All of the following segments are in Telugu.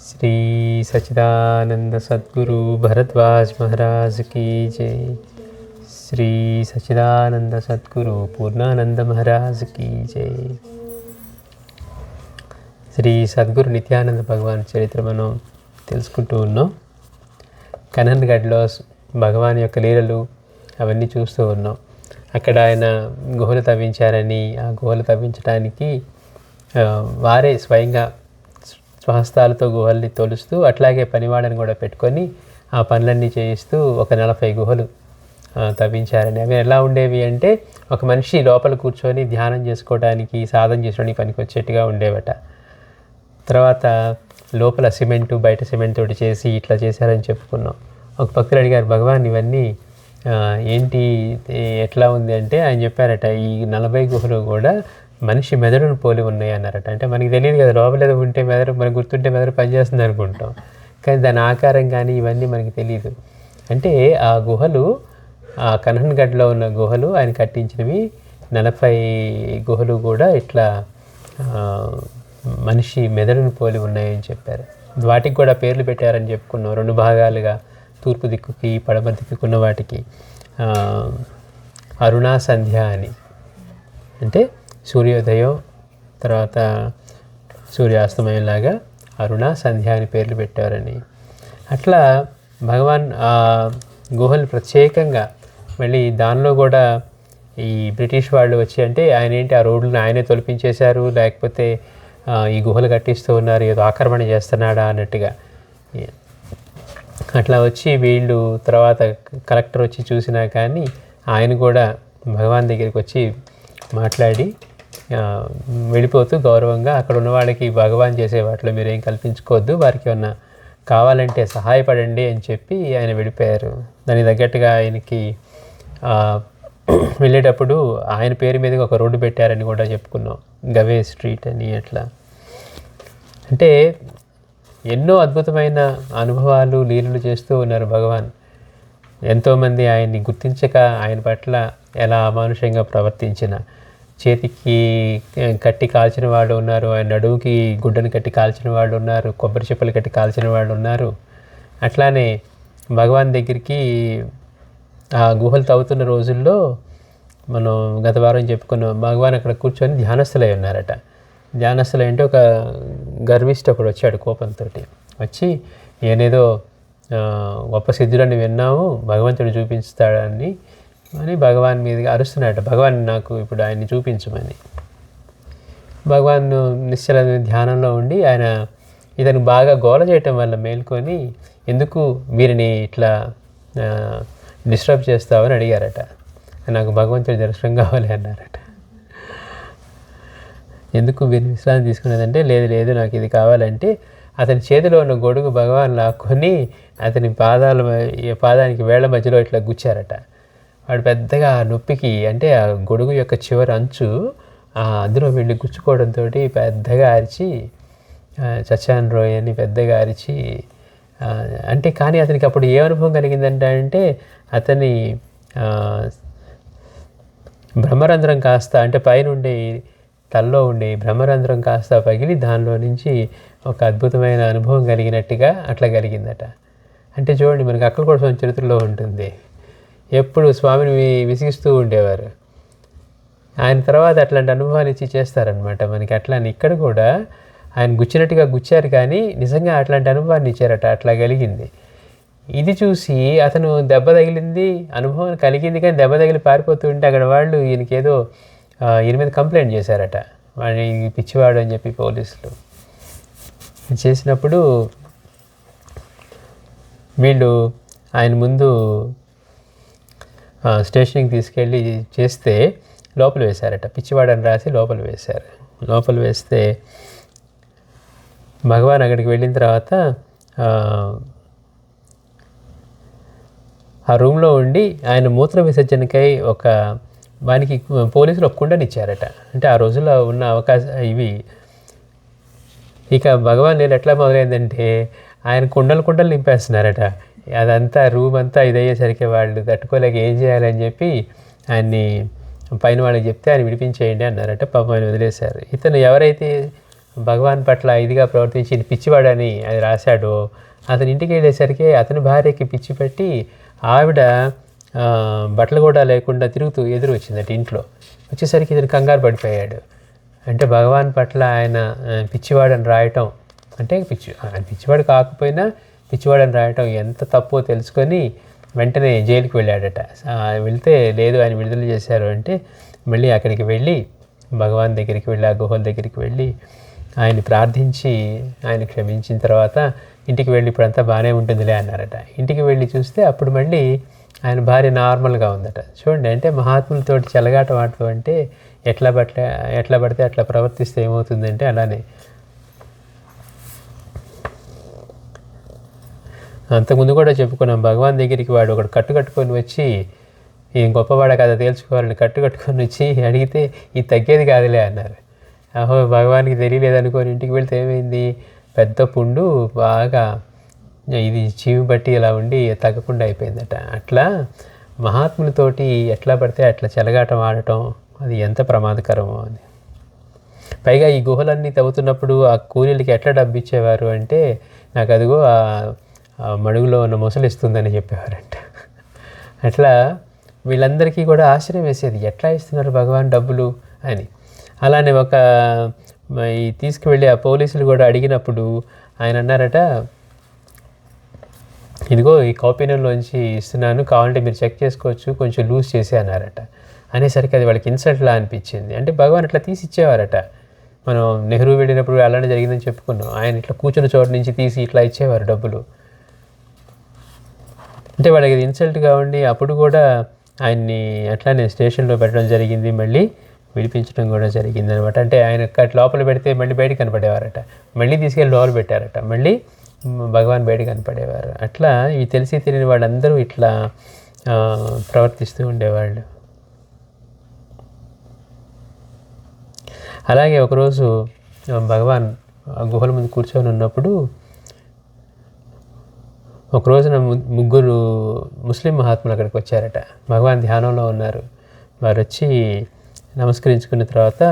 श्री सच्चिदानंद सद्गुरु भरद्वाज महाराज की जय। श्री सच्चिदानंद सद्गुरु पूर्णानंद महाराज की जय। శ్రీ సద్గురు నిత్యానంద భగవాన్ చరిత్ర మనం తెలుసుకుంటూ ఉన్నాం. కనన్గఢ్లో భగవాన్ యొక్క లీలలు అవన్నీ చూస్తూ ఉన్నాం. అక్కడ ఆయన గుహలు తవ్వించారని, ఆ గుహలు తవ్వించడానికి వారే స్వయంగా స్వహస్తాలతో గుహల్ని తోలుస్తూ, అట్లాగే పనివాళ్ళని కూడా పెట్టుకొని ఆ పనులన్నీ చేయిస్తూ ఒక 40 గుహలు తవ్వించారని. అవి ఎలా ఉండేవి అంటే, ఒక మనిషి లోపల కూర్చొని ధ్యానం చేసుకోవడానికి, సాధన చేసుకోవడానికి పనికి వచ్చేట్టుగా ఉండేవట. తర్వాత లోపల సిమెంటు, బయట సిమెంట్ తోటి చేసి ఇట్లా చేశారని చెప్పుకున్నాం. ఒక భక్తులు అడిగారు, భగవాన్ ఇవన్నీ ఏంటి, ఎట్లా ఉంది అంటే, ఆయన చెప్పారట, ఈ 40 గుహలు కూడా మనిషి మెదడును పోలి ఉన్నాయి అన్నారట. అంటే మనకి తెలియదు కదా, లోపల ఏదో ఉంటే మెదడు, మనకు గుర్తుంటే మెదడు పనిచేస్తుంది అనుకుంటాం, కానీ దాని ఆకారం కానీ ఇవన్నీ మనకి తెలియదు. అంటే ఆ గుహలు, ఆ కనన్గఢ్లో ఉన్న గుహలు ఆయన కట్టించినవి 40 గుహలు కూడా ఇట్లా మనిషి మెదడును పోలి ఉన్నాయని చెప్పారు. వాటికి కూడా పేర్లు పెట్టారని చెప్పుకున్నాం, 2 భాగాలుగా, తూర్పు దిక్కుకి పడమర దిక్కుకున్న వాటికి అరుణా సంధ్య అని, అంటే సూర్యోదయం తర్వాత సూర్యాస్తమయంలాగా అరుణా సంధ్య అని పేర్లు పెట్టారని. అట్లా భగవాన్ ఆ గుహలు ప్రత్యేకంగా, మళ్ళీ దానిలో కూడా ఈ బ్రిటిష్ వాళ్ళు వచ్చి, అంటే ఆయన ఏంటి ఆ రోడ్లను ఆయనే తొలిపించేశారు, లేకపోతే ఈ గుహలు కట్టిస్తూ ఉన్నారు, ఏదో ఆక్రమణ చేస్తున్నాడా అన్నట్టుగా అట్లా వచ్చి వీళ్ళు, తర్వాత కలెక్టర్ వచ్చి చూసినా కానీ ఆయన కూడా భగవాన్ దగ్గరికి వచ్చి మాట్లాడి వెళ్ళిపోతూ గౌరవంగా, అక్కడ ఉన్న వాళ్ళకి భగవాన్ చేసే వాటిలో మీరేం కల్పించుకోవద్దు, వారికి ఏమన్నా కావాలంటే సహాయపడండి అని చెప్పి ఆయన వెళ్ళిపోయారు. దానికి తగ్గట్టుగా ఆయనకి వెళ్ళేటప్పుడు ఆయన పేరు మీదగా ఒక రోడ్డు పెట్టారని కూడా చెప్పుకున్నాం, గవే స్ట్రీట్ అని. అట్లా అంటే ఎన్నో అద్భుతమైన అనుభవాలు, లీలలు చేస్తూ ఉన్నారు భగవాన్. ఎంతోమంది ఆయన్ని గుర్తించక ఆయన పట్ల ఎలా అమానుషంగా ప్రవర్తించిన, చేతికి కట్టి కాల్చిన వాళ్ళు ఉన్నారు, ఆయన నడువుకి గుడ్డను కట్టి కాల్చిన వాళ్ళు ఉన్నారు, కొబ్బరి చెప్పలు కట్టి కాల్చిన వాళ్ళు ఉన్నారు. అట్లానే భగవాన్ దగ్గరికి ఆ గుహలు తవ్వుతున్న రోజుల్లో మనం గత వారం చెప్పుకున్నాం, భగవాన్ అక్కడ కూర్చొని ధ్యానస్థులై ఉన్నారట. ధ్యానస్థులై అంటే ఒక గర్విష్ఠ ఒకడు వచ్చాడు కోపంతో, వచ్చి నేనేదో గొప్ప సిద్ధులని విన్నాము, భగవంతుడు చూపిస్తాడని అని భగవాన్ మీదుగా అరుస్తున్నాడు. భగవాన్ నాకు ఇప్పుడు ఆయన్ని చూపించమని. భగవాన్ నిశ్చల ధ్యానంలో ఉండి ఆయన ఇతను బాగా గోల చేయటం వల్ల మేల్కొని, ఎందుకు వీరిని ఇట్లా డిస్టర్బ్ చేస్తావని అడిగారట. నాకు భగవంతుడి దర్శనం కావాలి అన్నారట. ఎందుకు వీరిని విశ్రాంతి తీసుకునేదంటే, లేదు లేదు నాకు ఇది కావాలంటే, అతని చేతిలో ఉన్న గొడుగు భగవాన్ లాక్కొని అతని పాదానికి వేళ్ల మధ్యలో ఇట్లా గుచ్చారట. వాడు పెద్దగా నొప్పికి, అంటే ఆ గొడుగు యొక్క చివరి అంచు అందులో వెళ్ళి గుచ్చుకోవడంతో పెద్దగా అరిచి, చచ్చాన్ రోయ్ అని పెద్దగా అరిచి, అంటే కానీ అతనికి అప్పుడు ఏ అనుభవం కలిగిందంటే అతని బ్రహ్మరంధ్రం కాస్త, అంటే పైనుండే తల్లో ఉండే బ్రహ్మరంధ్రం కాస్త పగిలి దానిలో నుంచి ఒక అద్భుతమైన అనుభవం కలిగినట్టుగా అట్లా కలిగిందట. అంటే చూడండి, మనకి అక్కడ కూడా చరిత్రలో ఉంటుంది, ఎప్పుడు స్వామిని విసిగిస్తూ ఉండేవారు, ఆయన తర్వాత అట్లాంటి అనుభవాలు ఇచ్చి చేస్తారనమాట మనకి. అట్లానే ఇక్కడ కూడా ఆయన గుచ్చినట్టుగా గుచ్చారు, కానీ నిజంగా అట్లాంటి అనుభవాన్ని ఇచ్చారట, అట్లా కలిగింది. ఇది చూసి అతను దెబ్బ తగిలింది, అనుభవం కలిగింది, కానీ దెబ్బ తగిలి పారిపోతూ ఉంటే అక్కడ వాళ్ళు ఈయనకేదో ఈయన మీద కంప్లైంట్ చేశారట, వాడిని పిచ్చివాడు అని చెప్పి పోలీసులు. చేసినప్పుడు వీళ్ళు ఆయన ముందు స్టేషన్కి తీసుకెళ్ళి చేస్తే లోపల వేశారట, పిచ్చివాడని రాసి లోపల వేశారు. లోపల వేస్తే భగవాన్ అక్కడికి వెళ్ళిన తర్వాత ఆ రూమ్లో ఉండి ఆయన మూత్ర విసర్జనకై వానికి పోలీసులు ఒక కుండనిచ్చారట. అంటే ఆ రోజుల్లో ఉన్న ఇవి. ఇక భగవాన్ నేను ఎట్లా మొదలైందంటే, ఆయన కుండలు నింపేస్తున్నారట. అదంతా రూమ్ అంతా ఇదయ్యేసరికి వాళ్ళు తట్టుకోలేక ఏం చేయాలని చెప్పి ఆయన్ని పైన వాళ్ళకి చెప్తే ఆయన విడిపించేయండి అన్నారట. పాపం ఆయన వదిలేశారు. ఇతను ఎవరైతే భగవాన్ పట్ల ఇదిగా ప్రవర్తించి పిచ్చివాడని అది రాశాడో, అతని ఇంటికి వెళ్ళేసరికి అతని భార్యకి పిచ్చి పెట్టి ఆవిడ బట్టలు కూడా లేకుండా తిరుగుతూ ఎదురు వచ్చిందట ఇంట్లో. వచ్చేసరికి ఇతను కంగారు పడిపోయాడు. అంటే భగవాన్ పట్ల ఆయన పిచ్చివాడని రాయటం, అంటే ఆయన పిచ్చివాడు కాకపోయినా పిచ్చివాడని రాయటం ఎంత తప్పో తెలుసుకొని వెంటనే జైలుకి వెళ్ళాడట. వెళ్తే లేదు ఆయన విడుదల చేశారు అంటే మళ్ళీ అక్కడికి వెళ్ళి భగవాన్ దగ్గరికి వెళ్ళి ఆ గుహల దగ్గరికి వెళ్ళి ఆయన ప్రార్థించి ఆయన క్షమించిన తర్వాత ఇంటికి వెళ్ళి ఇప్పుడంతా బాగానే ఉంటుందిలే అన్నారట. ఇంటికి వెళ్ళి చూస్తే అప్పుడు మళ్ళీ ఆయన భార్య నార్మల్గా ఉందట. చూడండి, అంటే మహాత్ములతోటి చెలగాటం ఆడటం అంటే ఎట్లా పడితే అట్లా ప్రవర్తిస్తే ఏమవుతుందంటే అలానే. అంతకుముందు కూడా చెప్పుకున్నాం, భగవాన్ దగ్గరికి వాడు ఒకడు కట్టుకొని వచ్చి ఏం గొప్పవాడ కదా తేల్చుకోవాలని కట్టుకొని వచ్చి అడిగితే ఇది తగ్గేది కాదులే అన్నారు. అహో భగవానికి తెలియలేదనుకోని ఇంటికి వెళ్తే ఏమైంది, పెద్ద పుండు బాగా ఇది చీవి బట్టి ఇలా ఉండి తగ్గకుండా అయిపోయిందట. అట్లా మహాత్ములతోటి ఎట్లా పడితే అట్లా చెలగాటం ఆడటం అది ఎంత ప్రమాదకరమో అని. పైగా ఈ గుహలన్నీ తవ్వుతున్నప్పుడు ఆ కూలీలకి ఎట్లా డబ్బు ఇచ్చేవారు అంటే, నాకు అదిగో ఆ మడుగులో ఉన్న మొసలు ఇస్తుందని చెప్పేవారంట. అట్లా వీళ్ళందరికీ కూడా ఆశ్చర్యం వేసేది, ఎట్లా ఇస్తున్నారు భగవాన్ డబ్బులు అని. అలానే ఈ తీసుకువెళ్ళి ఆ పోలీసులు కూడా అడిగినప్పుడు ఆయన అన్నారట, ఇదిగో ఈ కౌపీనంలోంచి ఇస్తున్నాను, కావాలంటే మీరు చెక్ చేసుకోవచ్చు, కొంచెం లూజ్ చేసి అన్నారట. అనేసరికి అది వాళ్ళకి ఇన్సల్ట్లా అనిపించింది. అంటే భగవాన్ ఇట్లా తీసి ఇచ్చేవారట. మనం నెహ్రూ వెళ్ళినప్పుడు అలానే జరిగిందని చెప్పుకున్నాం. ఆయన ఇట్లా కూర్చున్న చోటు నుంచి తీసి ఇట్లా ఇచ్చేవారు డబ్బులు. అంటే వాళ్ళకి ఇది ఇన్సల్ట్గా ఉండి అప్పుడు కూడా ఆయన్ని అట్లానే స్టేషన్లో పెట్టడం జరిగింది, మళ్ళీ విడిపించడం కూడా జరిగింది అనమాట. అంటే ఆయన లోపల పెడితే మళ్ళీ బయట కనపడేవారట, మళ్ళీ తీసుకెళ్ళి లోపల పెట్టారట, మళ్ళీ భగవాన్ బయట కనపడేవారు. అట్లా ఇవి తెలిసి తెలియని వాళ్ళందరూ ఇట్లా ప్రవర్తిస్తూ ఉండేవాళ్ళు. అలాగే ఒకరోజు భగవాన్ గుహల ముందు కూర్చొని ఉన్నప్పుడు ఒక రోజున ముగ్గురు ముస్లిం మహాత్ములు అక్కడికి వచ్చారట. భగవాన్ ధ్యానంలో ఉన్నారు. వారు వచ్చి నమస్కరించుకున్న తర్వాత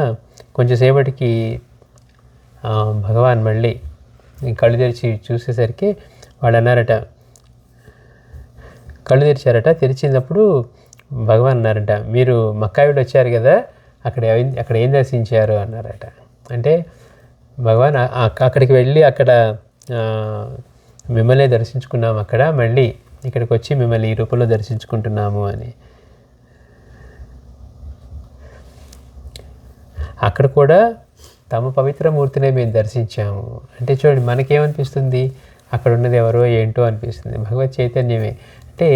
కొంచెంసేపటికి భగవాన్ మళ్ళీ కళ్ళు తెరిచి చూసేసరికి వాళ్ళు అన్నారట, కళ్ళు తెరిచారట. తెరిచినప్పుడు భగవాన్ అన్నారట, మీరు మక్కావిడ వచ్చారు కదా, అక్కడ ఏం దర్శించారు అన్నారట. అంటే భగవాన్ అక్కడికి వెళ్ళి అక్కడ మిమ్మల్ని దర్శించుకున్నాము, అక్కడ మళ్ళీ ఇక్కడికి వచ్చి మిమ్మల్ని ఈ రూపంలో దర్శించుకుంటున్నాము అని. అక్కడ కూడా తమ పవిత్ర మూర్తినే మేము దర్శించాము అంటే చూడండి, మనకేమనిపిస్తుంది, అక్కడ ఉన్నది ఎవరో ఏంటో అనిపిస్తుంది, భగవత్ చైతన్యమే. అంటే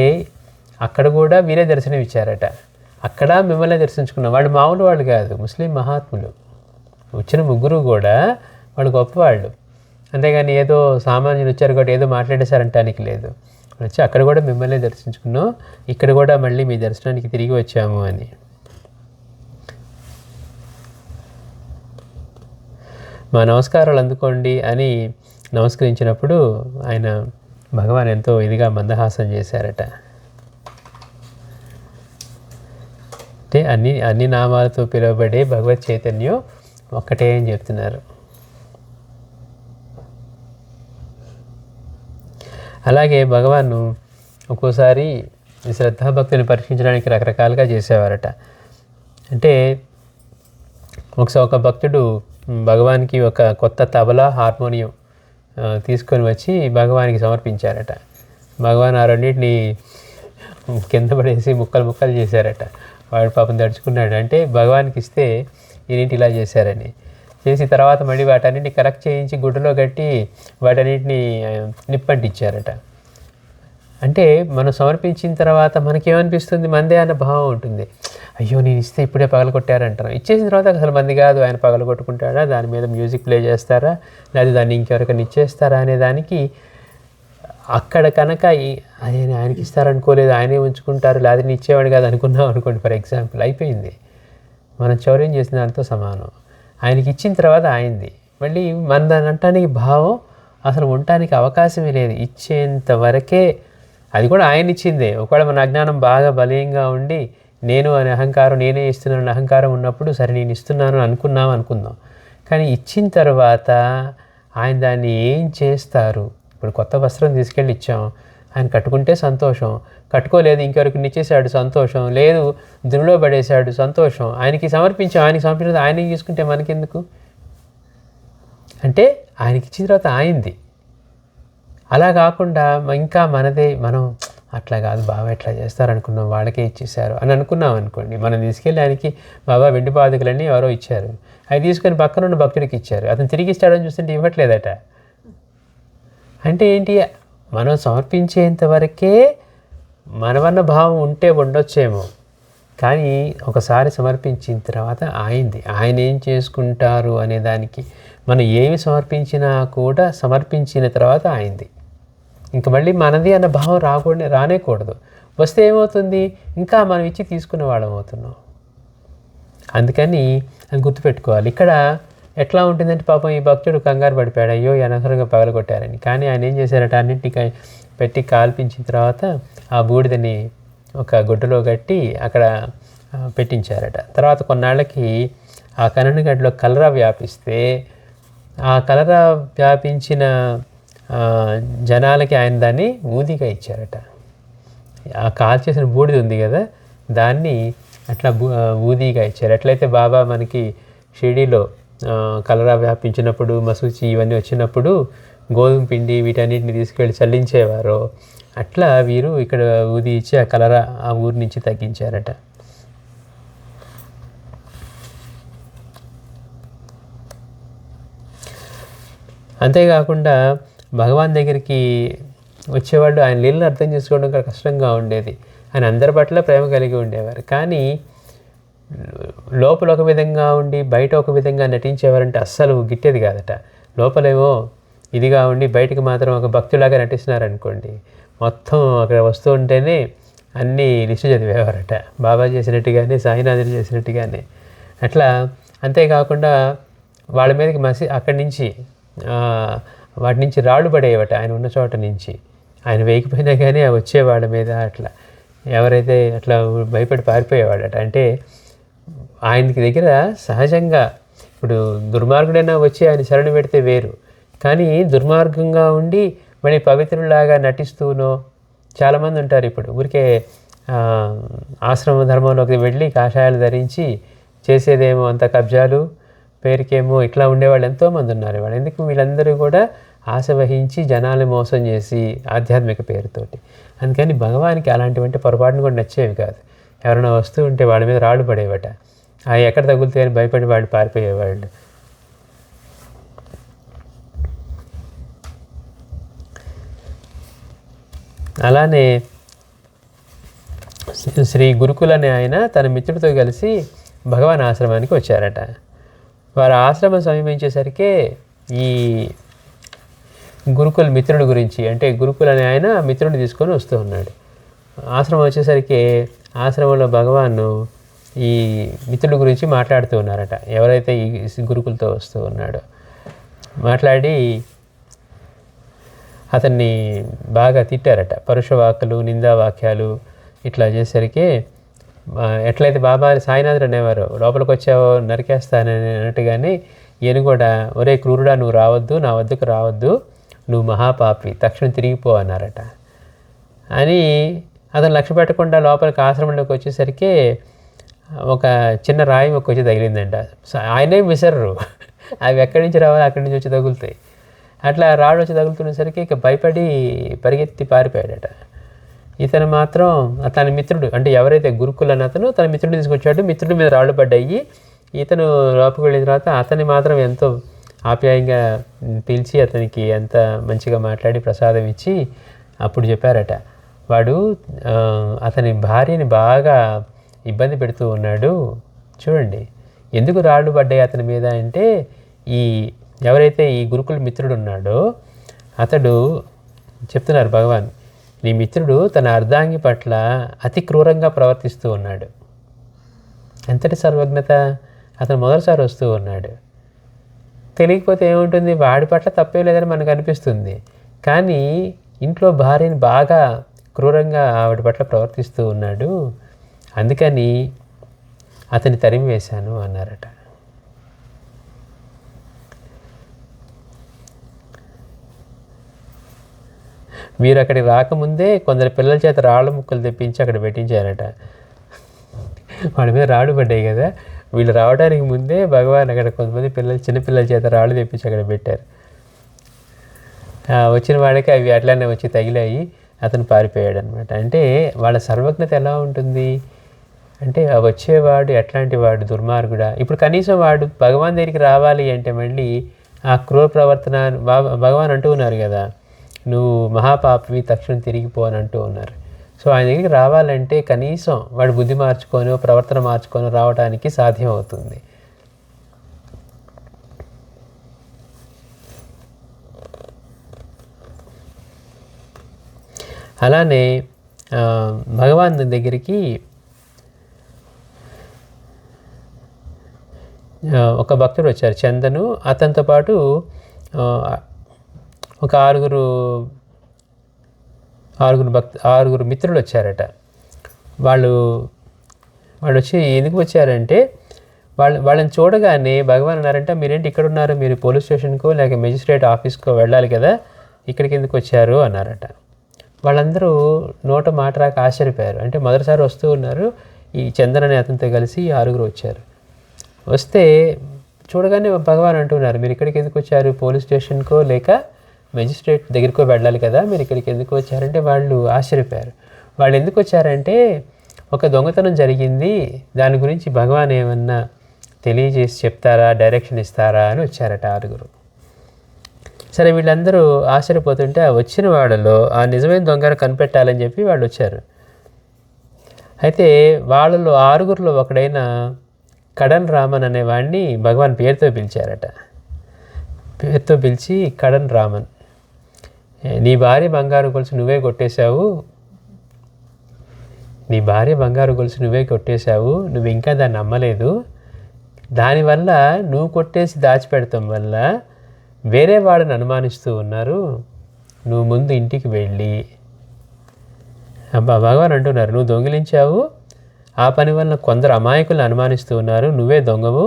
అక్కడ కూడా మీరే దర్శనం ఇచ్చారట. అక్కడ మిమ్మల్ని దర్శించుకున్నాం. వాళ్ళు మామూలు వాళ్ళు కాదు, ముస్లిం మహాత్ములు. వచ్చిన ముగ్గురు కూడా వాళ్ళు గొప్పవాళ్ళు. అంతేగాని ఏదో సామాన్యులు వచ్చారు కాబట్టి ఏదో మాట్లాడేశారంటానికి లేదు. వచ్చి అక్కడ కూడా మిమ్మల్ని దర్శించుకున్నాం, ఇక్కడ కూడా మళ్ళీ మీ దర్శనానికి తిరిగి వచ్చాము అని. మా నమస్కారాలు అందుకోండి అని నమస్కరించినప్పుడు ఆయన భగవాన్ ఎంతో ఇదిగా మందహాసం చేశారట. అంటే అన్ని నామాలతో పిలువబడే భగవత్ చైతన్యం ఒక్కటే అని చెప్తున్నారు. అలాగే భగవాన్ ఒక్కోసారి శ్రద్ధాభక్తుని పరీక్షించడానికి రకరకాలుగా చేసేవారట. అంటే ఒక భక్తుడు భగవాన్కి ఒక కొత్త తబలా హార్మోనియం తీసుకొని వచ్చి భగవానికి సమర్పించారట. భగవాన్ ఆ రెండింటిని కింద పడేసి ముక్కలు చేశారట. వాడు పాపం దడుచుకున్నాడు. అంటే భగవాన్కి ఇస్తే ఈయనేంటి ఇలా చేశారని చేసి తర్వాత మళ్ళీ వాటన్నింటిని కరెక్ట్ చేయించి గుడ్డలో కట్టి వాటన్నింటినీ నిప్పంటిచ్చారట. అంటే మనం సమర్పించిన తర్వాత మనకేమనిపిస్తుంది, మందే అన్న భావం ఉంటుంది. అయ్యో నేను ఇస్తే ఇప్పుడే పగలగొట్టారంటారు. ఇచ్చేసిన తర్వాత అసలు మంది కాదు, ఆయన పగలగొట్టుకుంటాడా, దాని మీద మ్యూజిక్ ప్లే చేస్తారా, లేదా దాన్ని ఇంకెవరికైనా ఇచ్చేస్తారా అనే దానికి అక్కడ కనుక అదే ఆయనకి ఇస్తారనుకోలేదు, ఆయనే ఉంచుకుంటారు, లేదా నేను ఇచ్చేవాడు కాదు అనుకున్నాం అనుకోండి, ఫర్ ఎగ్జాంపుల్, అయిపోయింది. మనం చౌర్యం చేసిన దాంతో సమానం. ఆయనకి ఇచ్చిన తర్వాత ఆయనది. మళ్ళీ మన దాని అంటానికి భావం అసలు ఉండటానికి అవకాశమే లేదు. ఇచ్చేంత వరకే, అది కూడా ఆయన ఇచ్చిందే. ఒకవేళ మన అజ్ఞానం బాగా బలీయంగా ఉండి నేను అనే అహంకారం, నేనే ఇస్తున్నాను అహంకారం ఉన్నప్పుడు సరే నేను ఇస్తున్నాను అనుకుందాం. కానీ ఇచ్చిన తర్వాత ఆయన దాన్ని ఏం చేస్తారు? ఇప్పుడు కొత్త వస్త్రం తీసుకెళ్ళి ఇచ్చాం, ఆయన కట్టుకుంటే సంతోషం, కట్టుకోలేదు ఇంకెవరికి ఇచ్చేసాడు సంతోషం, లేదు దునిలో పడేశాడు సంతోషం, ఆయనకి సమర్పించాం, ఆయనకి సమర్పించడం ఆయన చూసుకుంటే మనకెందుకు? అంటే ఆయనకి ఇచ్చిన తర్వాత ఆయనది. అలా కాకుండా ఇంకా మనదే, మనం అట్లా కాదు బాబా ఎట్లా చేస్తారనుకున్నాం, వాళ్ళకే ఇచ్చేసారు అని అనుకున్నాం అనుకోండి, మనం తీసుకెళ్ళి ఆయనకి బాబా వెండి పాదుకలన్నీ ఎవరో ఇచ్చారు, అవి తీసుకొని పక్కన ఉన్న భక్తుడికి ఇచ్చారు, అతను తిరిగి ఇస్తాడని చూస్తుంటే ఇవ్వట్లేదట. అంటే ఏంటి? మనం సమర్పించేంత వరకే మనవన్న భావం ఉంటే ఉండొచ్చేమో, కానీ ఒకసారి సమర్పించిన తర్వాత ఆయనది, ఆయన ఏం చేసుకుంటారు అనే దానికి మనం ఏమి సమర్పించినా కూడా సమర్పించిన తర్వాత ఆయనది. ఇంక మళ్ళీ మనది అన్న భావం రానేకూడదు. వస్తే ఏమవుతుంది? ఇంకా మనం ఇచ్చి తీసుకునే వాళ్ళం అవుతున్నాం. అందుకని అది గుర్తుపెట్టుకోవాలి. ఇక్కడ ఎట్లా ఉంటుందంటే పాపం ఈ భక్తుడు కంగారు పడిపోయాడు, అయ్యో అనవసరంగా పగలగొట్టారని. కానీ ఆయన ఏం చేశారట, అన్నింటినీ పెట్టి కాల్పించిన తర్వాత ఆ బూడిదని ఒక గుడ్డలో కట్టి అక్కడ పెట్టించారట. తర్వాత కొన్నాళ్ళకి ఆ కననగడ్డలో కలరా వ్యాపిస్తే ఆ కలరా వ్యాపించిన జనాలకి ఆయన దాన్ని ఊదిగా ఇచ్చారట. ఆ కాల్ చేసిన బూడిద ఉంది కదా, దాన్ని అట్లా ఊదిగా ఇచ్చారు. ఎట్లయితే బాబా మనకి షిరిడీలో కలరా వ్యాపించినప్పుడు, మసూచి ఇవన్నీ వచ్చినప్పుడు గోధుమ పిండి వీటన్నిటిని తీసుకెళ్ళి చల్లించేవారో, అట్లా వీరు ఇక్కడ ఊది ఇచ్చి ఆ కలరా ఆ ఊరి నుంచి తగ్గించారట. అంతేకాకుండా భగవాన్ దగ్గరికి వచ్చేవాళ్ళు ఆయన లీలను అర్థం చేసుకోవడం కష్టంగా ఉండేది. ఆయన అందరి పట్ల ప్రేమ కలిగి ఉండేవారు, కానీ లోపల ఒక విధంగా ఉండి బయట ఒక విధంగా నటించేవారంటే అస్సలు గిట్టేది కాదట. లోపలేమో ఇదిగా ఉండి బయటికి మాత్రం ఒక భక్తులాగా నటిస్తున్నారనుకోండి, మొత్తం అక్కడ వస్తూ ఉంటేనే అన్నీ లిస్టు చదివేవారట, బాబా చేసినట్టుగానే, సాయినాథుడు చేసినట్టుగానే అట్లా. అంతేకాకుండా వాళ్ళ మీదకి అక్కడి నుంచి వాటి నుంచి రాళ్ళు పడేవట, ఆయన ఉన్న చోట నుంచి. ఆయన వేయకపోయినా కానీ వచ్చే వాళ్ళ మీద అట్లా ఎవరైతే అట్లా భయపడి పారిపోయేవాడట. అంటే ఆయనకి దగ్గర సహజంగా ఇప్పుడు దుర్మార్గుడైనా వచ్చి ఆయన శరణు పెడితే వేరు, కానీ దుర్మార్గంగా ఉండి మళ్ళీ పవిత్రులాగా నటిస్తూనో చాలామంది ఉంటారు. ఇప్పుడు ఊరికే ఆశ్రమ ధర్మంలోకి వెళ్ళి కాషాయాలు ధరించి చేసేదేమో అంత కబ్జాలు పేరుకేమో ఇట్లా ఉండేవాళ్ళు ఎంతోమంది ఉన్నారు. వాళ్ళు ఎందుకు? వీళ్ళందరూ కూడా ఆశ వహించి జనాలు మోసం చేసి ఆధ్యాత్మిక పేరుతోటి. అందుకని భగవానికి అలాంటివంటే పొరపాటును కూడా నచ్చేవి కాదు. ఎవరైనా వస్తూ ఉంటే వాళ్ళ మీద రాళ్ళు పడేవట, అవి ఎక్కడ తగులుతాయని భయపడి వాళ్ళు పారిపోయేవాళ్ళు. అలానే శ్రీ గురుకుల్ అనే ఆయన తన మిత్రుడితో కలిసి భగవాన్ ఆశ్రమానికి వచ్చారట. వారు ఆశ్రమం సమీపించేసరికి ఈ గురుకుల్ మిత్రుడి గురించి, అంటే గురుకుల్ అనే ఆయన మిత్రుడిని తీసుకొని వస్తూ ఉన్నాడు. ఆశ్రమం వచ్చేసరికి ఆశ్రమంలో భగవాన్ ఈ మిత్రుడి గురించి మాట్లాడుతూ ఉన్నారట, ఎవరైతే ఈ గురుకులతో వస్తూ ఉన్నాడో. మాట్లాడి అతన్ని బాగా తిట్టారట, పరుష వాక్కులు, నిందా వాక్యాలు ఇట్లా చేసరికి ఎట్లయితే బాబా సాయినాథుడు అనేవారు, లోపలికి వచ్చావో నరికేస్తానని అన్నట్టుగానే ఈయన కూడా, ఒరే క్రూరుడా, నువ్వు రావద్దు, నా వద్దకు రావద్దు, నువ్వు మహాపాపి, తక్షణం తిరిగిపో అన్నారట. అని అతను లక్ష్య పెట్టకుండా లోపలికి ఆశ్రమంలోకి వచ్చేసరికి ఒక చిన్న రాయి మొక్క వచ్చి తగిలిందంట. ఆయనేం విసరరు, అవి ఎక్కడి నుంచి రావాలి అక్కడి నుంచి వచ్చి తగులుతాయి. అట్లా రాళ్ళు వచ్చి తగులుతున్నసరికి ఇక భయపడి పరిగెత్తి పారిపోయాడట. ఇతను మాత్రం తన మిత్రుడు, అంటే ఎవరైతే గురుకుల్ అని అతను తన మిత్రుడిని తీసుకొచ్చాడు, మిత్రుడి మీద రాళ్ళు పడ్డాయి. ఇతను లోపలికి వెళ్ళిన తర్వాత అతన్ని మాత్రం ఎంతో ఆప్యాయంగా పిలిచి అతనికి ఎంత మంచిగా మాట్లాడి ప్రసాదం ఇచ్చి అప్పుడు చెప్పారట, వాడు అతని భార్యని బాగా ఇబ్బంది పెడుతూ ఉన్నాడు, చూడండి ఎందుకు రాళ్ళు పడ్డాయి అతని మీద అంటే, ఈ ఎవరైతే ఈ గురుకుల మిత్రుడు ఉన్నాడో అతడు చెప్తున్నారు భగవాన్, నీ మిత్రుడు తన అర్ధాంగి పట్ల అతి క్రూరంగా ప్రవర్తిస్తూ ఉన్నాడు. ఎంతటి సర్వజ్ఞత, అతను మొదటిసారి వస్తూ ఉన్నాడు, తెలియకపోతే ఏముంటుంది, వాడి పట్ల తప్పే లేదని మనకు అనిపిస్తుంది, కానీ ఇంట్లో భార్యని బాగా క్రూరంగా ఆవిడ పట్ల ప్రవర్తిస్తూ ఉన్నాడు, అందుకని అతన్ని తరిమి వేశాను అన్నారట. వీరు అక్కడికి రాకముందే కొందరు పిల్లల చేత రాళ్ళ ముక్కలు తెప్పించి అక్కడ పెట్టించారట. వాడి మీద రాళ్ళు పడ్డాయి కదా, వీళ్ళు రావడానికి ముందే భగవాన్ అక్కడ కొంతమంది చిన్నపిల్లల చేత రాళ్ళు తెప్పించి అక్కడ పెట్టారు. వచ్చిన వాడికి అవి అట్లానే వచ్చి తగిలాయి, అతను పారిపోయాడు అనమాట. అంటే వాళ్ళ సర్వజ్ఞత ఎలా ఉంటుంది అంటే, వచ్చేవాడు ఎట్లాంటి వాడు, దుర్మార్గుడా. ఇప్పుడు కనీసం వాడు భగవాన్ దగ్గరికి రావాలి అంటే మళ్ళీ ఆ క్రూర ప్రవర్తన భగవాన్ అంటూ ఉన్నారు కదా, నువ్వు మహాపాపివి, తక్షణం తిరిగిపో అని అంటూ ఉన్నారు. సో ఆయన దగ్గరికి రావాలంటే కనీసం వాడు బుద్ధి మార్చుకొని ప్రవర్తన మార్చుకొని రావడానికి సాధ్యం అవుతుంది. అలానే భగవాన్ దగ్గరికి ఒక భక్తుడు వచ్చారు, చందను. అతనితో పాటు ఒక ఆరుగురు మిత్రులు వచ్చారట. వాళ్ళు వచ్చి ఎందుకు వచ్చారంటే, వాళ్ళని చూడగానే భగవాన్ అన్నారంట, మీరేంటి ఇక్కడ ఉన్నారు, మీరు పోలీస్ స్టేషన్కో లేక మెజిస్ట్రేట్ ఆఫీస్కో వెళ్ళాలి కదా, ఇక్కడికి ఎందుకు వచ్చారు అన్నారట. వాళ్ళందరూ నోట మాట రాక ఆశ్చర్యపోయారు. అంటే మొదటిసారి వస్తూ ఉన్నారు, ఈ చందన్ అనే అతనితో కలిసి 6 వచ్చారు. వస్తే చూడగానే భగవాన్ అంటున్నారు, మీరు ఇక్కడికి ఎందుకు వచ్చారు, పోలీస్ స్టేషన్కో లేక మెజిస్ట్రేట్ దగ్గరికో వెళ్ళాలి కదా, మీరు ఇక్కడికి ఎందుకు వచ్చారంటే వాళ్ళు ఆశ్చర్యపోయారు. వాళ్ళు ఎందుకు వచ్చారంటే, ఒక దొంగతనం జరిగింది, దాని గురించి భగవాన్ ఏమన్నా తెలియజేసి చెప్తారా, డైరెక్షన్ ఇస్తారా అని వచ్చారట 6. సరే, వీళ్ళందరూ ఆశ్చర్యపోతుంటే ఆ వచ్చిన వాళ్ళలో ఆ నిజమైన దొంగను కనిపెట్టాలని చెప్పి వాళ్ళు వచ్చారు. అయితే వాళ్ళలో 6 ఒకడైన కడన్ రామన్ అనేవాడిని భగవాన్ పేరుతో పిలిచారట. పేరుతో పిలిచి, కడన్ రామన్, నీ భార్య బంగారు గొలుసు నువ్వే కొట్టేశావు, నువ్వు ఇంకా దాన్ని నమ్మలేదు. దానివల్ల నువ్వు కొట్టేసి దాచిపెడతాం వల్ల వేరే వాళ్ళని అనుమానిస్తూ ఉన్నారు. నువ్వు ముందు ఇంటికి వెళ్ళి, భగవాన్ అంటున్నారు, నువ్వు దొంగిలించావు, ఆ పని వల్ల కొందరు అమాయకులను అనుమానిస్తూ ఉన్నారు, నువ్వే దొంగవు,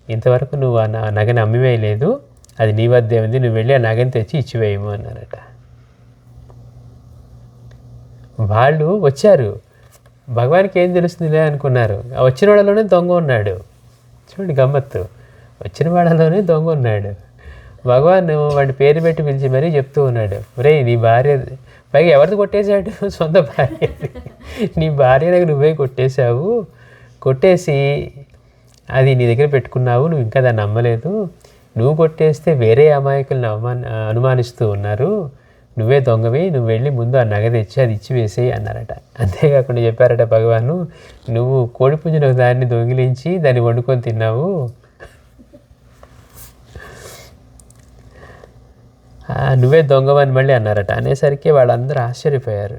ఇంతవరకు నువ్వు ఆ నగని అమ్మివేయలేదు, అది నీ వద్దే ఉంది, నువ్వు వెళ్ళి ఆ నగని తెచ్చి ఇచ్చివేయము అన్నారట. వాళ్ళు వచ్చారు, భగవాన్కి ఏం తెలుస్తుందిలే అనుకున్నారు. ఆ వచ్చిన వాళ్ళలోనే దొంగ ఉన్నాడు. చూడండి గమ్మత్తు, వచ్చిన వాళ్ళలోనే దొంగ ఉన్నాడు. భగవాన్ వాడి పేరు పెట్టి పిలిచి మరీ చెప్తూ ఉన్నాడు, ఒరే నీ భార్య, పైగా ఎవరిది కొట్టేశాడు, సొంత భార్య, నీ భార్యను నువ్వే కొట్టేసి అది నీ దగ్గర పెట్టుకున్నావు, నువ్వు ఇంకా దాన్ని నమ్మలేదు, నువ్వు కొట్టేస్తే వేరే అమాయకులను అనుమానిస్తూ ఉన్నారు, నువ్వే దొంగవి, నువ్వు వెళ్ళి ముందు ఆ నగ తెచ్చి అది ఇచ్చివేసేయి అన్నారట. అంతేకాకుండా చెప్పారట భగవాను, నువ్వు కోడిపుంజున దాన్ని దొంగిలించి దాన్ని వండుకొని తిన్నావు, నువ్వే దొంగవని మళ్ళీ అన్నారట. అనేసరికి వాళ్ళందరూ ఆశ్చర్యపోయారు.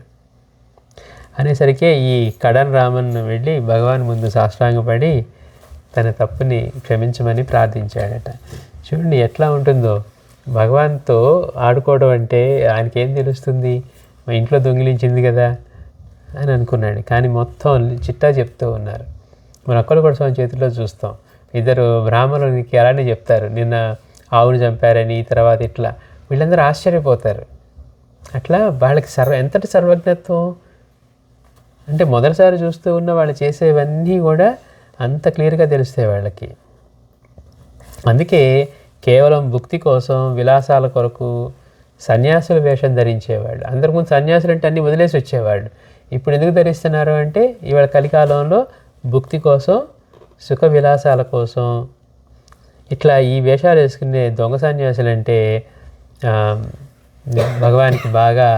అనేసరికి ఈ కడన్ రామన్ వెళ్ళి భగవాన్ ముందు సాష్టాంగపడి తన తప్పుని క్షమించమని ప్రార్థించాడట. చూడండి ఎట్లా ఉంటుందో, భగవాన్తో ఆడుకోవడం అంటే ఆయనకేం తెలుస్తుంది, మా ఇంట్లో దొంగిలించింది కదా అని అనుకున్నాడు. కానీ మొత్తం చిట్టా చెప్తూ ఉన్నారు. మన అక్కలు కూడా స్వామి చేతిలో చూస్తాం, 2 బ్రాహ్మణులకి అలానే చెప్తారు, నిన్న ఆవును చంపారని, తర్వాత ఇట్లా, వీళ్ళందరూ ఆశ్చర్యపోతారు. అట్లా వాళ్ళకి ఎంతటి సర్వజ్ఞత్వం అంటే, మొదటిసారి చూస్తూ ఉన్న వాళ్ళు చేసేవన్నీ కూడా అంత క్లియర్గా తెలుస్తాయి వాళ్ళకి. అందుకే కేవలం భుక్తి కోసం, విలాసాల కొరకు సన్యాసుల వేషం ధరించేవాళ్ళు. అంతకుముందు సన్యాసులు అంటే అన్నీ వదిలేసి వచ్చేవాళ్ళు. ఇప్పుడు ఎందుకు ధరిస్తున్నారు అంటే, ఇవాళ కలికాలంలో భుక్తి కోసం, సుఖ విలాసాల కోసం ఇట్లా ఈ వేషాలు వేసుకునే దొంగ సన్యాసులు అంటే భగవానికి బాగా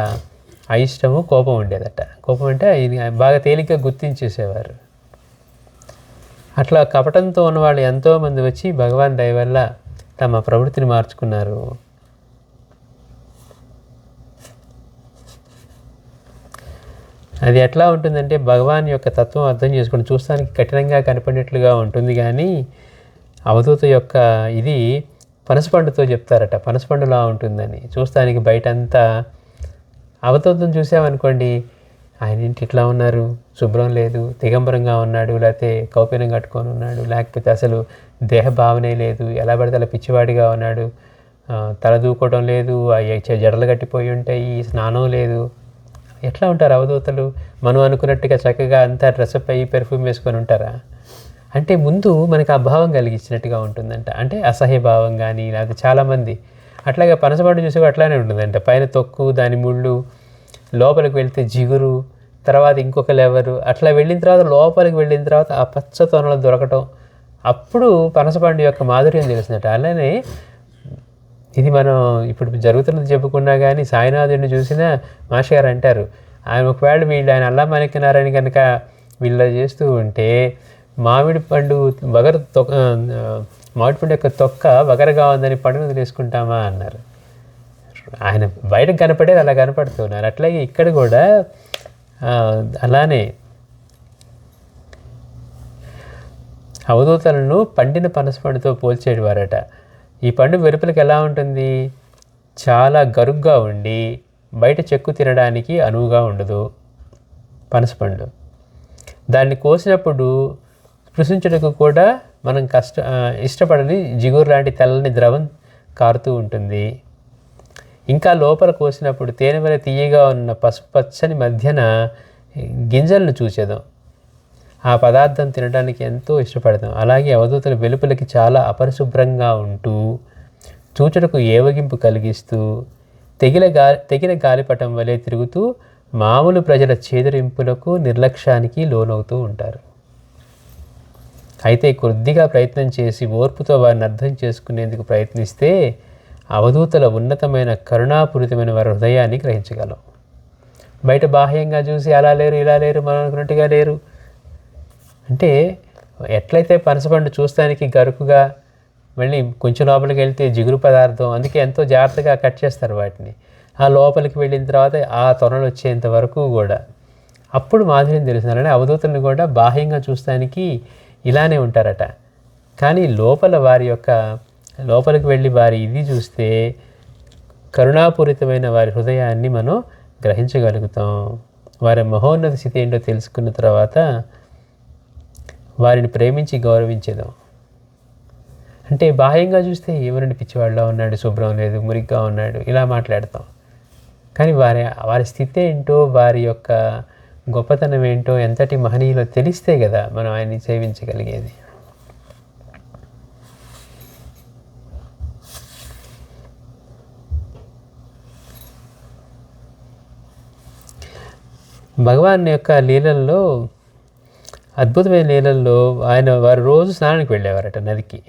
అయిష్టము, కోపం ఉండేదట. కోపం అంటే ఇది బాగా తేలిగ్గా గుర్తించేసేవారు. అట్లా కపటంతో ఉన్నవాళ్ళు ఎంతోమంది వచ్చి భగవాన్ దయ వల్ల తమ ప్రవృత్తిని మార్చుకున్నారు. అది ఎట్లా ఉంటుందంటే, భగవాన్ యొక్క తత్వం అర్థం చేసుకుని చూస్తానికి కఠినంగా కనపడినట్లుగా ఉంటుంది, కానీ అవధూత యొక్క ఇది పనసపండుతో చెప్తారట, పనసపండులా ఉంటుందని. చూస్తానికి బయటంతా అవధూతం చూసామనుకోండి, ఆయన ఇంటి ఇట్లా ఉన్నారు, శుభ్రం లేదు, దిగంబరంగా ఉన్నాడు, లేకపోతే కౌపీనం కట్టుకొని ఉన్నాడు, లేకపోతే అసలు దేహ భావనే లేదు, ఎలా పడితే అలా పిచ్చివాడిగా ఉన్నాడు, తల దూకోవడం లేదు, జడలు కట్టిపోయి ఉంటాయి, స్నానం లేదు. ఎట్లా ఉంటారు అవధూతలు? మనం అనుకున్నట్టుగా చక్కగా అంతా డ్రెస్అప్ అయ్యి పెర్ఫ్యూమ్ వేసుకొని ఉంటారా? అంటే ముందు మనకు ఆ భావం కలిగించినట్టుగా ఉంటుందంట. అంటే అసహ్య భావం కానీ, లేకపోతే చాలామంది అట్లాగే పనసపండు చూసే అట్లానే ఉంటుందంట. పైన తొక్కు, దాని ముళ్ళు, లోపలికి వెళ్తే జిగురు, తర్వాత ఇంకొక లెవరు, అట్లా వెళ్ళిన తర్వాత లోపలికి వెళ్ళిన తర్వాత ఆ పచ్చ తొనలు దొరకటం, అప్పుడు పనసపండు యొక్క మాధుర్యం తెలిసినట్టు. అలానే ఇది మనం ఇప్పుడు జరుగుతున్నది చెప్పుకున్నా కానీ సాయినాథుడిని చూసినా మాస్టర్ గారు అంటారు, ఆయన ఒకవేళ వీళ్ళు ఆయన అల్లా మనకినారని కనుక వీళ్ళ చేస్తూ ఉంటే మామిడి పండు మామిడి పండు యొక్క తొక్క వగరగా ఉందని పండుగ తీసుకుంటామా అన్నారు. ఆయన బయటకు కనపడేది అలా కనపడుతున్నారు. అట్లాగే ఇక్కడ కూడా అలానే అవధూతలను పండిన పనసపండుతో పోల్చేవారట. ఈ పండు వెలుపలికి ఎలా ఉంటుంది? చాలా గరుగ్గా ఉండి బయట చెక్కు తినడానికి అనువుగా ఉండదు పనసపండు. దాన్ని కోసినప్పుడు స్పృశించుటకు కూడా మనం ఇష్టపడని జిగురు లాంటి తెల్లని ద్రవం కారుతూ ఉంటుంది. ఇంకా లోపల కోసినప్పుడు తేనె వలె తీయగా ఉన్న పసుపచ్చని మధ్యన గింజలను చూసేదాం. ఆ పదార్థం తినడానికి ఎంతో ఇష్టపడతాం. అలాగే అవధూతలు వెలుపలికి చాలా అపరిశుభ్రంగా ఉంటూ చూచుటకు ఏవగింపు కలిగిస్తూ తెగిన గాలిపటం వలె తిరుగుతూ మామూలు ప్రజల చేదరింపులకు నిర్లక్ష్యానికి లోనవుతూ ఉంటారు. అయితే కొద్దిగా ప్రయత్నం చేసి ఓర్పుతో వారిని అర్థం చేసుకునేందుకు ప్రయత్నిస్తే అవధూతల ఉన్నతమైన కరుణాపూరితమైన వారి హృదయాన్ని గ్రహించగలం. బయట బాహ్యంగా చూసి అలా లేరు, ఇలా లేరు, మనం అనుకున్నట్టుగా లేరు. అంటే ఎట్లయితే పనసపండు చూస్తానికి గరుకుగా, మళ్ళీ కొంచెం లోపలికి వెళ్తే జిగురు పదార్థం, అందుకే ఎంతో జాగ్రత్తగా కట్ చేస్తారు వాటిని. ఆ లోపలికి వెళ్ళిన తర్వాత ఆ తొనలు వచ్చేంత వరకు కూడా అప్పుడు మాధుర్యం తెలుస్తున్నారని అవధూతలను కూడా బాహ్యంగా చూస్తానికి ఇలానే ఉంటారట. కానీ లోపలికి వెళ్ళి వారి ఇది చూస్తే కరుణాపూరితమైన వారి హృదయాన్ని మనం గ్రహించగలుగుతాం. వారి మహోన్నత స్థితి ఏంటో తెలుసుకున్న తర్వాత వారిని ప్రేమించి గౌరవించేదాం. అంటే బాహ్యంగా చూస్తే ఎవరిని పిచ్చివాళ్ళ ఉన్నాడు, శుభ్రం లేదు, మురిగ్గా ఉన్నాడు, ఇలా మాట్లాడతాం. కానీ వారి స్థితి ఏంటో, వారి యొక్క గొప్పతనం ఏంటో, ఎంతటి మహనీయులో తెలిస్తే కదా మనం ఆయన్ని సేవించగలిగేది. భగవాన్ యొక్క లీలల్లో, అద్భుతమైన లీలల్లో వారు రోజు స్నానానికి వెళ్ళేవారట నదికి.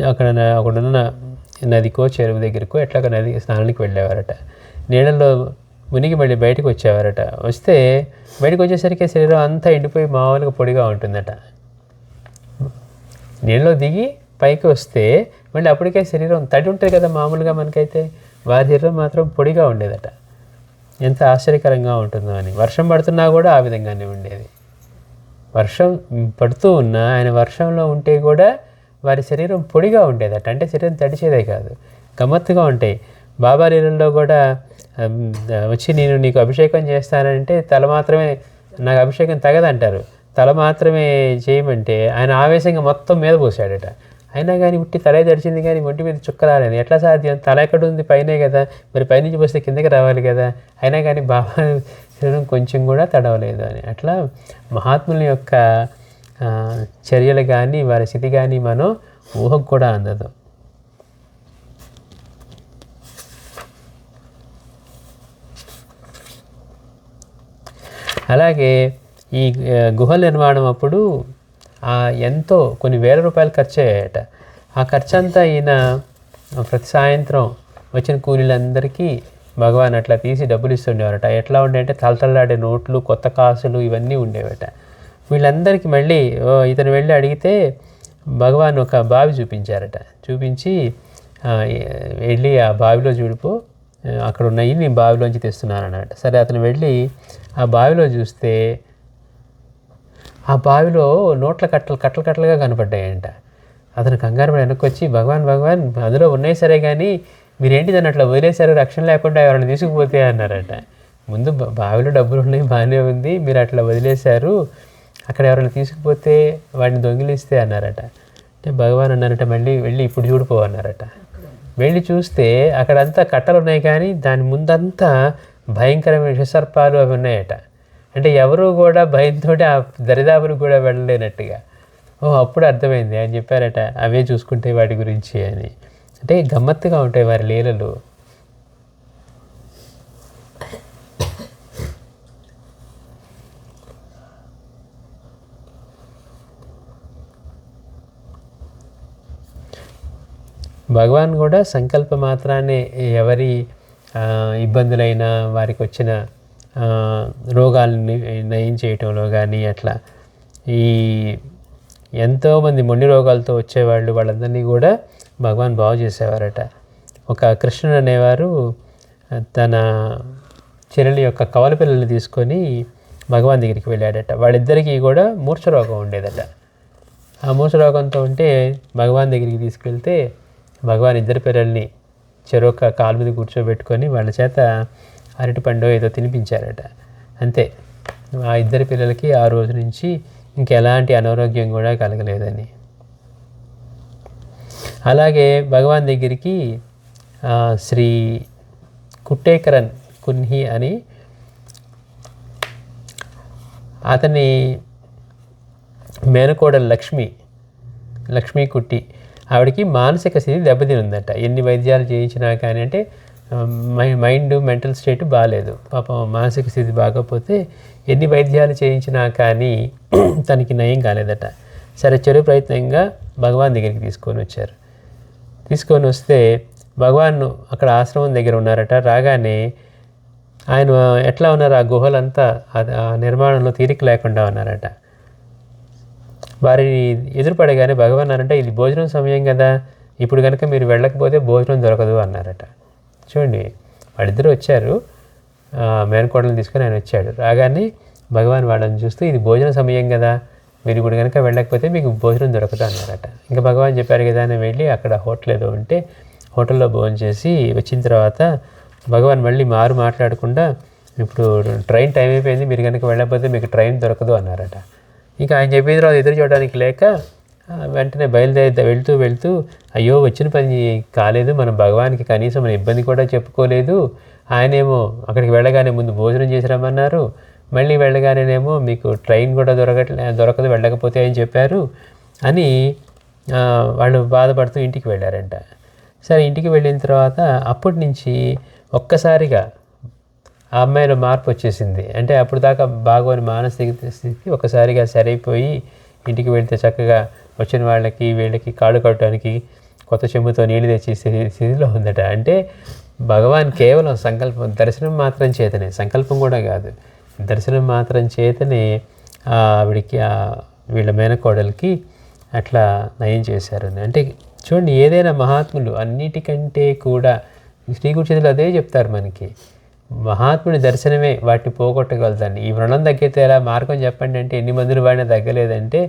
అక్కడున్న నదికో చెరువు దగ్గరకో ఎట్లాగో నది స్నానానికి వెళ్ళేవారట. నీళ్ళల్లో మునిగి మళ్ళీ బయటకు వచ్చేవారట. వస్తే బయటకు వచ్చేసరికి శరీరం అంతా ఎండిపోయి మామూలుగా పొడిగా ఉంటుందట. నీళ్ళలో దిగి పైకి వస్తే మళ్ళీ అప్పటికే శరీరం తడి ఉంటుంది కదా మామూలుగా మనకైతే, వారి శరీరం మాత్రం పొడిగా ఉండేదట. ఎంత ఆశ్చర్యకరంగా ఉంటుందో అని. వర్షం పడుతున్నా కూడా ఆ విధంగానే ఉండేది. వర్షం పడుతూ ఉన్నా ఆయన వర్షంలో ఉంటే కూడా వారి శరీరం పొడిగా ఉండేదట. అంటే శరీరం తడిచేదే కాదు, గమ్మత్తుగా ఉంటాయి. బాబా లీలల్లో కూడా వచ్చి నేను నీకు అభిషేకం చేస్తానంటే తల మాత్రమే, నాకు అభిషేకం తగదంటారు, తల మాత్రమే చేయమంటే ఆయన ఆవేశంగా మొత్తం మీద పోసాడట. అయినా కానీ ఉట్టి తలే తడిచింది కానీ ఒంటి మీద చుక్క రాలేదు. ఎట్లా సాధ్యం? తల ఎక్కడ ఉంది? పైనే కదా, మరి పైనుంచి పోస్తే కిందకి రావాలి కదా. అయినా కానీ బాబా శరీరం కొంచెం కూడా తడవలేదు అని. అట్లా మహాత్ముల యొక్క చర్యలు కానీ వారి స్థితి కానీ మనం ఊహకు కూడా అందదు. అలాగే ఈ గుహ నిర్మాణం అప్పుడు ఎంతో కొన్ని వేల రూపాయలు ఖర్చు అయ్యాయట. ఆ ఖర్చు అంతా ఈయన ప్రతి సాయంత్రం వచ్చిన కూలీలందరికీ భగవాన్ అట్లా తీసి డబ్బులు ఇస్తుండేవారట. ఎట్లా ఉండేవంటే తలతల్లాడే నోట్లు, కొత్త కాసులు ఇవన్నీ ఉండేవట. వీళ్ళందరికీ మళ్ళీ ఇతను వెళ్ళి అడిగితే భగవాన్ ఒక బావి చూపించారట. చూపించి వెళ్ళి ఆ బావిలో చూడిపో, అక్కడ ఉన్నాయి నేను బావిలోంచి తెస్తున్నాను అన్నమాట. సరే అతను వెళ్ళి ఆ బావిలో చూస్తే ఆ బావిలో నోట్ల కట్టలుగా కనపడ్డాయంట. అతను కంగారు పడి వెనక్కి వచ్చి భగవాన్ అందులో ఉన్నాయి సరే కానీ మీరేంటి దాన్ని అట్లా వదిలేశారు, రక్షణ లేకుండా ఎవరైనా తీసుకుపోతే అన్నారట. ముందు బావిలో డబ్బులు ఉన్నాయి, బాగానే ఉంది, మీరు అట్లా వదిలేశారు, అక్కడ ఎవరైనా తీసుకుపోతే వాడిని దొంగిలిస్తే అన్నారట. అంటే భగవాన్ అన్నారట మళ్ళీ వెళ్ళి ఇప్పుడు చూడిపో అన్నారట. వెళ్ళి చూస్తే అక్కడంతా కట్టలు ఉన్నాయి, కానీ దాని ముందంతా భయంకరమైన విషసర్పాలు అవి ఉన్నాయట. అంటే ఎవరు కూడా భయంతో ఆ దరిదాపులు కూడా వెళ్ళలేనట్టుగా. అప్పుడు అర్థమైంది. ఆయన చెప్పారట అవే చూసుకుంటే వాటి గురించి అని. అంటే గమ్మత్తుగా ఉంటాయి వారి లీలలు. భగవాన్ కూడా సంకల్ప మాత్రాన్ని ఎవరి ఇబ్బందులైనా వారికి వచ్చిన రోగాలని నయం చేయటంలో కానీ అట్లా ఈ ఎంతోమంది మొండి రోగాలతో వచ్చేవాళ్ళు వాళ్ళందరినీ కూడా భగవాన్ బాగు చేసేవారట. ఒక కృష్ణుడు అనేవారు తన చెల్లెలి యొక్క కవల పిల్లల్ని తీసుకొని భగవాన్ దగ్గరికి వెళ్ళాడట. వాళ్ళిద్దరికీ కూడా మూర్ఛ రోగం ఉండేదట. ఆ మూర్ఛ రోగంతో ఉంటే భగవాన్ దగ్గరికి తీసుకెళ్తే భగవాన్ ఇద్దరు పిల్లల్ని చెరొక కాలు మీద కూర్చోబెట్టుకొని వాళ్ళ చేత అరటిపండు ఏదో తినిపించారట. అంతే, ఆ ఇద్దరి పిల్లలకి ఆ రోజు నుంచి ఇంకెలాంటి అనారోగ్యం కూడా కలగలేదని. అలాగే భగవాన్ దగ్గరికి శ్రీ కుట్టేకరన్ కున్హి అని అతని మేనకోడలు లక్ష్మీ కుట్టి, ఆవిడకి మానసిక స్థితి దెబ్బతినుందట. ఎన్ని వైద్యాలు చేయించినా కానీ, అంటే మైండ్ మెంటల్ స్టేట్ బాగాలేదు పాపం. మానసిక స్థితి బాగోకపోతే ఎన్ని వైద్యాలు చేయించినా కానీ తనకి నయం కాలేదట. సరే, చెడు ప్రయత్నంగా భగవాన్ దగ్గరికి తీసుకొని వస్తే భగవాన్ అక్కడ ఆశ్రమం దగ్గర ఉన్నారట. రాగానే ఆయన ఎట్లా ఉన్నారు, ఆ గుహలంతా ఆ నిర్మాణంలో తీరిక లేకుండా ఉన్నారట. వారిని ఎదురుపడగానే భగవాన్ అన్నారంటే, ఇది భోజనం సమయం కదా, ఇప్పుడు కనుక మీరు వెళ్ళకపోతే భోజనం దొరకదు అన్నారట. చూడండి, వాళ్ళిద్దరూ వచ్చారు, మేనకోడలను తీసుకొని ఆయన వచ్చాడు. రాగానే భగవాన్ వాళ్ళని చూస్తూ, ఇది భోజన సమయం కదా, మీరు ఇప్పుడు కనుక వెళ్ళకపోతే మీకు భోజనం దొరకదు అన్నారట. ఇంకా భగవాన్ చెప్పారు కదా అని వెళ్ళి అక్కడ హోటల్ ఏదో ఉంటే హోటల్లో భోజనం చేసి వచ్చిన తర్వాత భగవాన్ మళ్ళీ మాట్లాడకుండా, ఇప్పుడు ట్రైన్ టైం అయిపోయింది, మీరు కనుక వెళ్ళకపోతే మీకు ట్రైన్ దొరకదు అన్నారట. ఇంకా ఆయన చెప్పిన తర్వాత ఎదురు చూడడానికి లేక వెంటనే వెళ్తూ అయ్యో వచ్చిన పని కాలేదు, మనం భగవాన్కి కనీసం మన ఇబ్బంది కూడా చెప్పుకోలేదు, ఆయనేమో అక్కడికి వెళ్ళగానే ముందు భోజనం చేసి రమ్మన్నారు, మళ్ళీ వెళ్ళగానేనేమో మీకు ట్రైన్ కూడా దొరకదు వెళ్ళకపోతే అని చెప్పారు అని వాళ్ళు బాధపడుతూ ఇంటికి వెళ్ళారంట. సరే, ఇంటికి వెళ్ళిన తర్వాత అప్పటి నుంచి ఒక్కసారిగా ఆ అమ్మాయిలో మార్పు వచ్చేసింది. అంటే అప్పుడు దాకా బాగోని మానసిక స్థితి ఒక్కసారిగా సరైపోయి ఇంటికి వెళ్తే చక్కగా వచ్చిన వీళ్ళకి కాళ్ళు కట్టడానికి కొత్త చెంబుతో నీళ్ళు తెచ్చి స్థితిలో ఉందట. అంటే భగవాన్ కేవలం దర్శనం మాత్రం చేతనే, సంకల్పం కూడా కాదు, దర్శనం మాత్రం చేతనే ఆవిడికి వీళ్ళ మేనకోడలికి అట్లా నయం చేశారు. అంటే చూడండి, ఏదైనా మహాత్ములు అన్నిటికంటే కూడా శ్రీకృష్ణుడు అదే చెప్తారు మనకి, మహాత్ముడి దర్శనమే వాటిని పోగొట్టగలదని. ఈ వ్రణం తగ్గితే ఎలా మార్గం చెప్పండి అంటే, ఎన్ని మందులు వాడినా తగ్గలేదంటే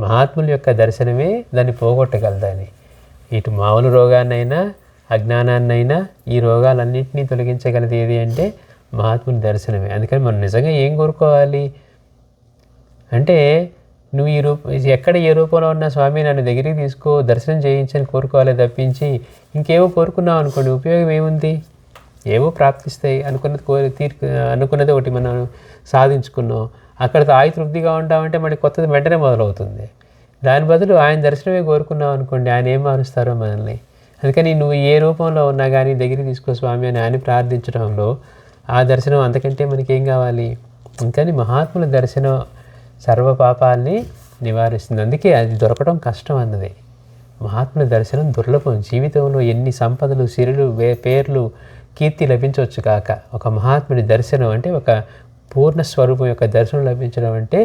మహాత్ముల యొక్క దర్శనమే దాన్ని పోగొట్టగలదని. ఇటు మామూలు రోగాన్నైనా అజ్ఞానాన్నైనా ఈ రోగాలన్నింటినీ తొలగించగలది ఏది అంటే మహాత్ముని దర్శనమే. అందుకని మనం నిజంగా ఏం కోరుకోవాలి అంటే, నువ్వు ఎక్కడ ఏ రూపంలో ఉన్న స్వామి నన్ను దగ్గరికి తీసుకో, దర్శనం చేయించని కోరుకోవాలి తప్పించి ఇంకేవో కోరుకున్నావు అనుకోండి, ఉపయోగం ఏముంది? ఏవో ప్రాప్తిస్తాయి, అనుకున్నది ఒకటి మనం సాధించుకున్నాం, అక్కడితో తృప్తిగా ఉంటామంటే మళ్ళీ కొత్తది వెంటనే మొదలవుతుంది. దాని బదులు ఆయన దర్శనమే కోరుకున్నావు అనుకోండి, ఆయన ఏం మారుస్తారో మనల్ని. అందుకని నువ్వు ఏ రూపంలో ఉన్నా కానీ దగ్గరికి తీసుకో స్వామి అని ఆయన ప్రార్థించడంలో ఆ దర్శనం అంతకంటే మనకేం కావాలి? అందుకని మహాత్ముల దర్శనం సర్వ పాపాలని నివారిస్తుంది. అందుకే అది దొరకడం కష్టం అన్నది. మహాత్ముల దర్శనం దుర్లభం. జీవితంలో ఎన్ని సంపదలు, సిరులు, పేర్లు, కీర్తి లభించవచ్చు కాక ఒక మహాత్ముడి దర్శనం అంటే, ఒక పూర్ణ స్వరూపం యొక్క దర్శనం లభించడం అంటే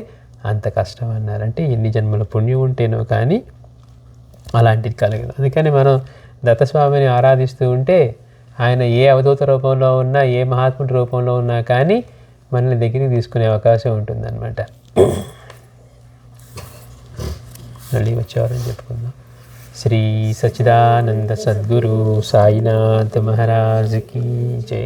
అంత కష్టం అన్నారు. అంటే ఎన్ని జన్మల పుణ్యం ఉంటేనో కానీ అలాంటిది కలగదు. అందుకని మనం దత్తస్వామిని ఆరాధిస్తూ ఉంటే ఆయన ఏ అవధూత రూపంలో ఉన్నా, ఏ మహాత్ముడి రూపంలో ఉన్నా కానీ మనల్ని దగ్గరికి తీసుకునే అవకాశం ఉంటుందన్నమాట. మళ్ళీ వచ్చేవారని చెప్పుకుందాం. శ్రీ సచ్చిదానంద సద్గురు సాయినాథ్ మహారాజ్ కీ జై.